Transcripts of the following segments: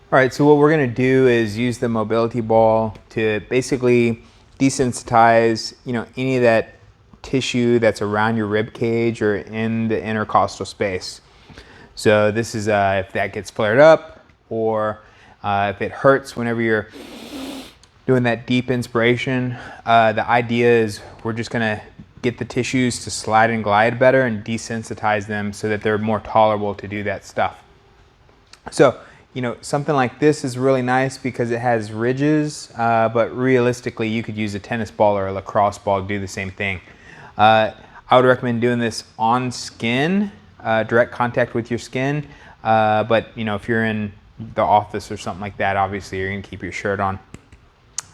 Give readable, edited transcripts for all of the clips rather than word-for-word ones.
All right, so what we're gonna do is use the mobility ball to basically desensitize, any of that tissue that's around your rib cage or in the intercostal space. So this is if that gets flared up, or if it hurts whenever you're doing that deep inspiration. The idea is we're just gonna get the tissues to slide and glide better and desensitize them so that they're more tolerable to do that stuff. So, something like this is really nice because it has ridges, but realistically you could use a tennis ball or a lacrosse ball to do the same thing. I would recommend doing this on skin, direct contact with your skin, but if you're in the office or something like that, obviously you're gonna keep your shirt on.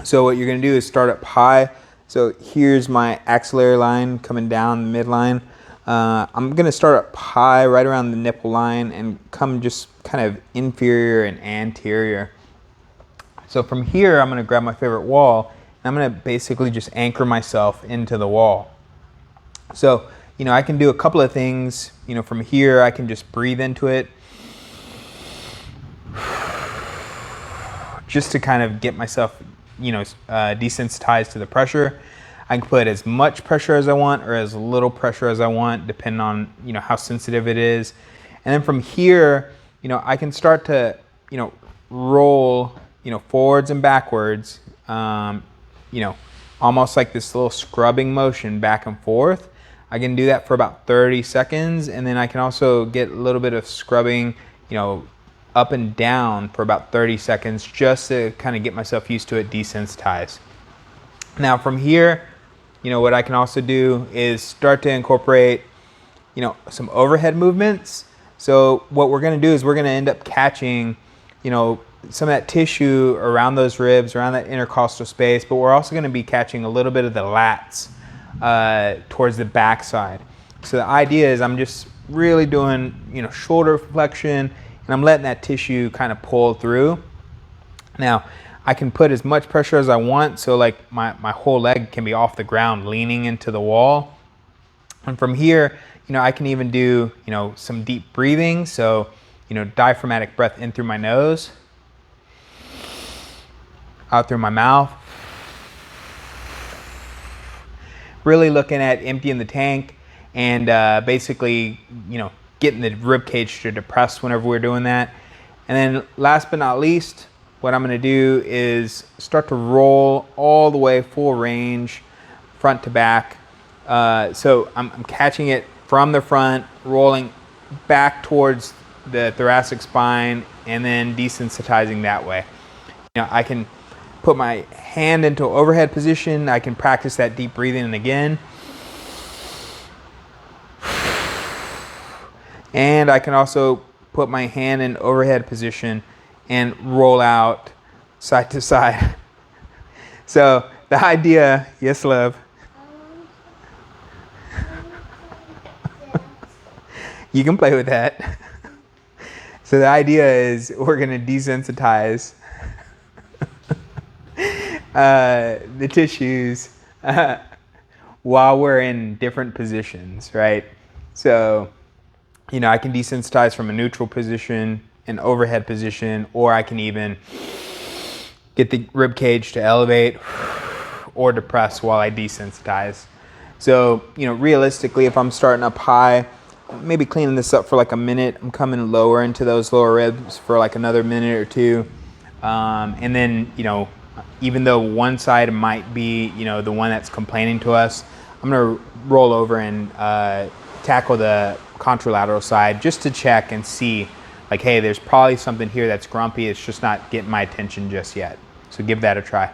So what you're gonna do is start up high. So here's my axillary line coming down the midline. I'm gonna start up high right around the nipple line and come just kind of inferior and anterior. So from here, I'm gonna grab my favorite wall and I'm gonna basically just anchor myself into the wall. So, I can do a couple of things. From here, I can just breathe into it just to kind of get myself, desensitized to the pressure. I can put as much pressure as I want or as little pressure as I want, depending on, how sensitive it is. And then from here, I can start to, roll, forwards and backwards, almost like this little scrubbing motion back and forth. I can do that for about 30 seconds. And then I can also get a little bit of scrubbing, up and down for about 30 seconds just to kind of get myself used to it, desensitized. Now from here, what I can also do is start to incorporate, some overhead movements. So what we're gonna do is we're gonna end up catching, some of that tissue around those ribs, around that intercostal space, but we're also gonna be catching a little bit of the lats towards the backside. So the idea is I'm just really doing, shoulder flexion, and I'm letting that tissue kind of pull through. Now, I can put as much pressure as I want, so like my whole leg can be off the ground, leaning into the wall. And from here, I can even do, some deep breathing. So, diaphragmatic breath in through my nose, out through my mouth. Really looking at emptying the tank and basically, getting the rib cage to depress whenever we're doing that. And then last but not least, what I'm gonna do is start to roll all the way full range, front to back. So I'm catching it from the front, rolling back towards the thoracic spine, and then desensitizing that way. I can put my hand into overhead position. I can practice that deep breathing and again. And I can also put my hand in overhead position and roll out side to side. So the idea, yes love. You can play with that. So the idea is we're gonna desensitize the tissues while we're in different positions, right? So, I can desensitize from a neutral position, an overhead position, or I can even get the rib cage to elevate or depress while I desensitize. So, realistically, if I'm starting up high, maybe cleaning this up for like a minute, I'm coming lower into those lower ribs for like another minute or two. And then, even though one side might be, the one that's complaining to us, I'm gonna roll over and tackle the contralateral side just to check and see, like, hey, there's probably something here that's grumpy. It's just not getting my attention just yet. So give that a try.